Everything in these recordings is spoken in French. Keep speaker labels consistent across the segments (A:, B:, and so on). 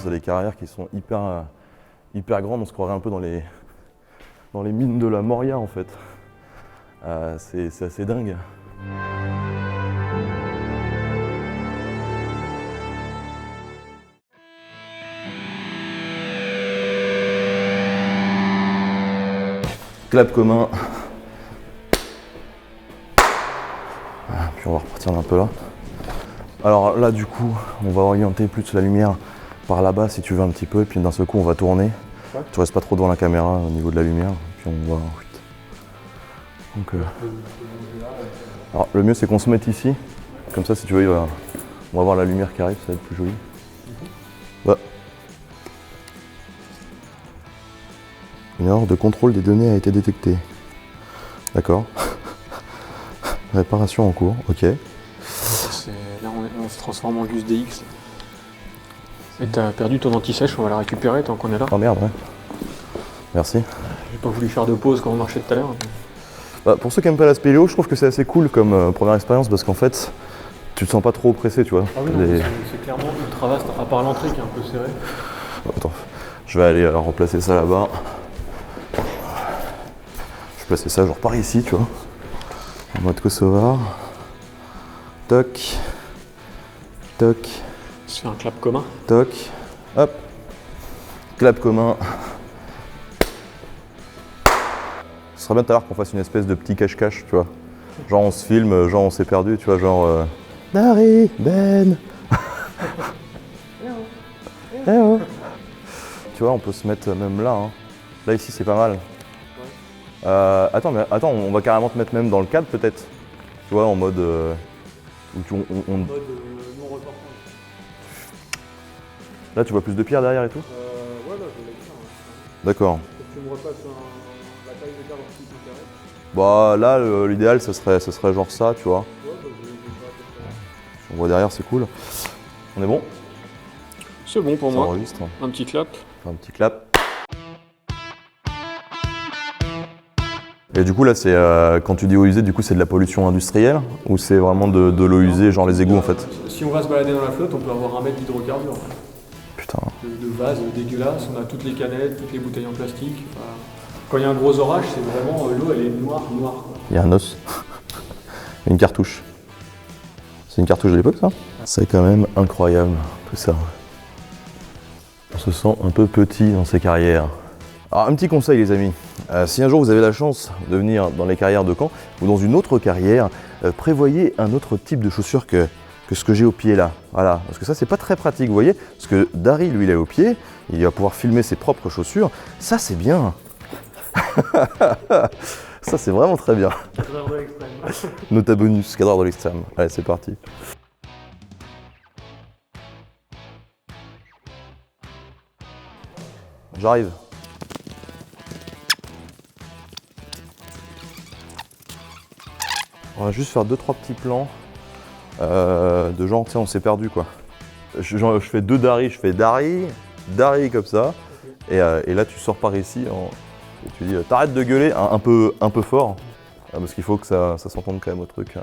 A: t'as des carrières qui sont hyper grandes, on se croirait un peu dans les mines de la Moria en fait. C'est assez dingue. Clap commun. Puis on va repartir un peu là. Alors là du coup, on va orienter plus la lumière par là-bas si tu veux un petit peu, et puis d'un seul coup on va tourner. Ouais. Tu restes pas trop devant la caméra au niveau de la lumière, puis on va... Donc, alors le mieux c'est qu'on se mette ici, comme ça si tu veux, on va voir la lumière qui arrive, ça va être plus joli. Bah. Une erreur de contrôle des données a été détectée. D'accord. Réparation en cours, ok.
B: Là on se transforme en Gus DX. Et t'as perdu ton anti-sèche, on va la récupérer tant qu'on est là.
A: Oh merde, ouais. Merci.
B: J'ai pas voulu faire de pause quand on marchait tout à l'heure.
A: Bah, pour ceux qui n'aiment pas la spéléo, je trouve que c'est assez cool comme première expérience parce qu'en fait, tu te sens pas trop oppressé, tu vois.
B: Ah oui, non, c'est clairement ultra vaste, à part l'entrée qui est un peu serrée.
A: Attends, je vais aller remplacer ça là-bas. Je vais placer ça, je repars ici, tu vois. En mode Kosovar. Toc. Toc.
B: Se fait un clap commun.
A: Toc. Hop. Clap commun. Ce serait bien tout à l'heure qu'on fasse une espèce de petit cache-cache, tu vois. Genre on se filme, genre on s'est perdu, tu vois, genre... Dari, Ben. Eh oh. Tu vois, on peut se mettre même là. Hein. Là ici c'est pas mal. Ouais. Attends, on va carrément te mettre même dans le cadre peut-être. Tu vois, en mode... où
B: mode non-reportant.
A: Là tu vois plus de pierres derrière et tout
B: Ouais, là je l'ai bien. Ouais.
A: D'accord.
B: Tu me repasses la taille de cadre en dessous du carré.
A: Bah là l'idéal ce serait genre ça, tu vois.
B: Ouais, bah je vais faire.
A: On voit derrière, c'est cool. On est bon?
B: C'est bon pour
A: ça
B: moi.
A: Enregistre.
B: Un petit clap.
A: Un petit clap. Et du coup là c'est quand tu dis eau usée, du coup c'est de la pollution industrielle ou c'est vraiment de l'eau usée, genre les égouts en fait?
B: Si on va se balader dans la flotte, on peut avoir 1 mètre d'hydrocarbures.
A: Putain.
B: De vases dégueulasses, on a toutes les canettes, toutes les bouteilles en plastique. Enfin, quand il y a un gros orage, c'est vraiment l'eau elle est noire. Quoi.
A: Il y a un os. Une cartouche. C'est une cartouche de l'époque ça? C'est quand même incroyable tout ça. On se sent un peu petit dans ces carrières. Alors un petit conseil les amis, si un jour vous avez la chance de venir dans les carrières de Caen ou dans une autre carrière, prévoyez un autre type de chaussures que ce que j'ai au pied là. Voilà, parce que ça c'est pas très pratique, vous voyez, parce que Dari lui il est au pied, il va pouvoir filmer ses propres chaussures, ça c'est bien. Ça c'est vraiment très bien.
B: Cadreur de l'extrême.
A: Nota bonus, cadreur de l'extrême. Allez c'est parti. J'arrive. On va juste faire 2-3 petits plans de genre, tu sais, on s'est perdu quoi. Je fais 2 Dari, je fais Dari comme ça, okay. Et là tu sors par ici et tu dis t'arrêtes de gueuler un peu fort, parce qu'il faut que ça s'entende quand même au truc.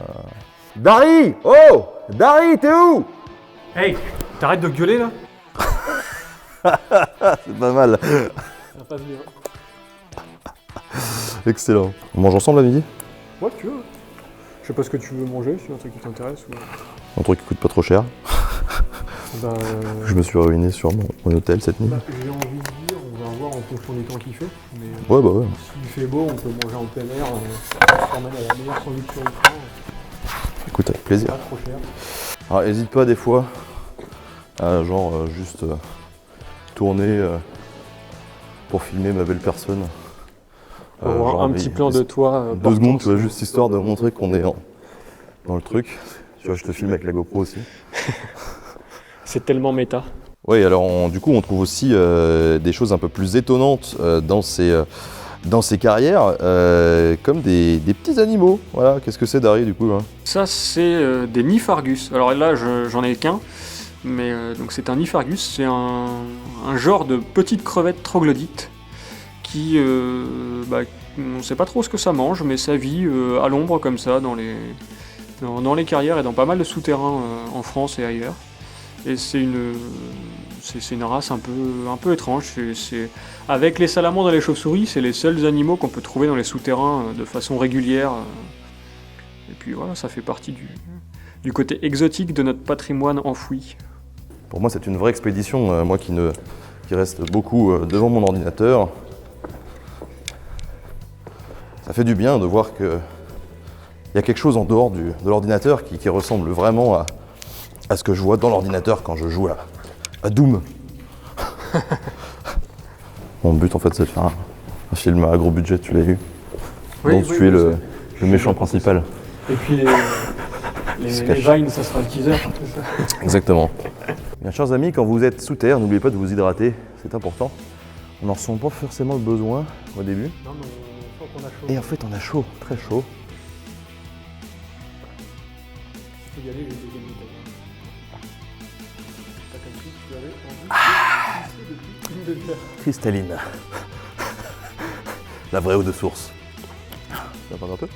A: Dari! Oh! Dari, t'es où?
B: Hey! T'arrêtes de gueuler là?
A: C'est pas mal.
B: Ça passe bien.
A: Excellent. On mange ensemble à midi?
B: Ouais, tu veux. Je sais pas ce que tu veux manger, si c'est un truc qui t'intéresse ou...
A: Un truc qui coûte pas trop cher.
B: Bah,
A: Je me suis ruiné sur mon hôtel cette nuit.
B: Bah, j'ai envie de dire, on va voir en fonction du temps qu'il fait. Mais,
A: ouais, bah ouais.
B: S'il fait beau, on peut manger en plein air, on se ramène à la meilleure sandwich sur le train.
A: Écoute, avec plaisir.
B: Pas trop cher.
A: Alors, n'hésite pas des fois à juste tourner pour filmer ma belle personne.
B: Genre un petit plan de toi.
A: 2 secondes, tu vois, juste histoire de montrer qu'on est dans le truc. Tu vois, je te filme avec la GoPro aussi.
B: C'est tellement méta.
A: Oui, alors du coup, on trouve aussi des choses un peu plus étonnantes dans ces carrières, comme des petits animaux. Voilà, qu'est-ce que c'est Dari du coup là?
B: Ça, c'est des Niphargus. Alors là, j'en ai qu'un. Mais donc c'est un Niphargus, c'est un genre de petite crevette troglodyte qui, on ne sait pas trop ce que ça mange, mais ça vit à l'ombre comme ça dans les carrières et dans pas mal de souterrains en France et ailleurs. Et c'est c'est une race un peu étrange. Avec les salamandres et les chauves-souris, c'est les seuls animaux qu'on peut trouver dans les souterrains de façon régulière. Et puis voilà, ça fait partie du côté exotique de notre patrimoine enfoui.
A: Pour moi, c'est une vraie expédition, moi qui reste beaucoup devant mon ordinateur. Ça fait du bien de voir qu'il y a quelque chose en dehors de l'ordinateur qui ressemble vraiment à ce que je vois dans l'ordinateur quand je joue à Doom. Mon but en fait c'est de faire un film à gros budget, tu l'as vu, dont tu es le méchant principal.
B: Et puis les vines, ça sera le teaser.
A: Exactement. Bien, chers amis, quand vous êtes sous terre, n'oubliez pas de vous hydrater, c'est important. On n'en ressent pas forcément le besoin au début.
B: Non, mais on sent qu'on a chaud.
A: Et en fait on a chaud, très chaud.
B: Il faut y aller les deuxièmes bouteilles. Pas comme si tu avais envie depuis une demi-heure.
A: Cristalline. La vraie eau de source. Tu vas prendre un peu ?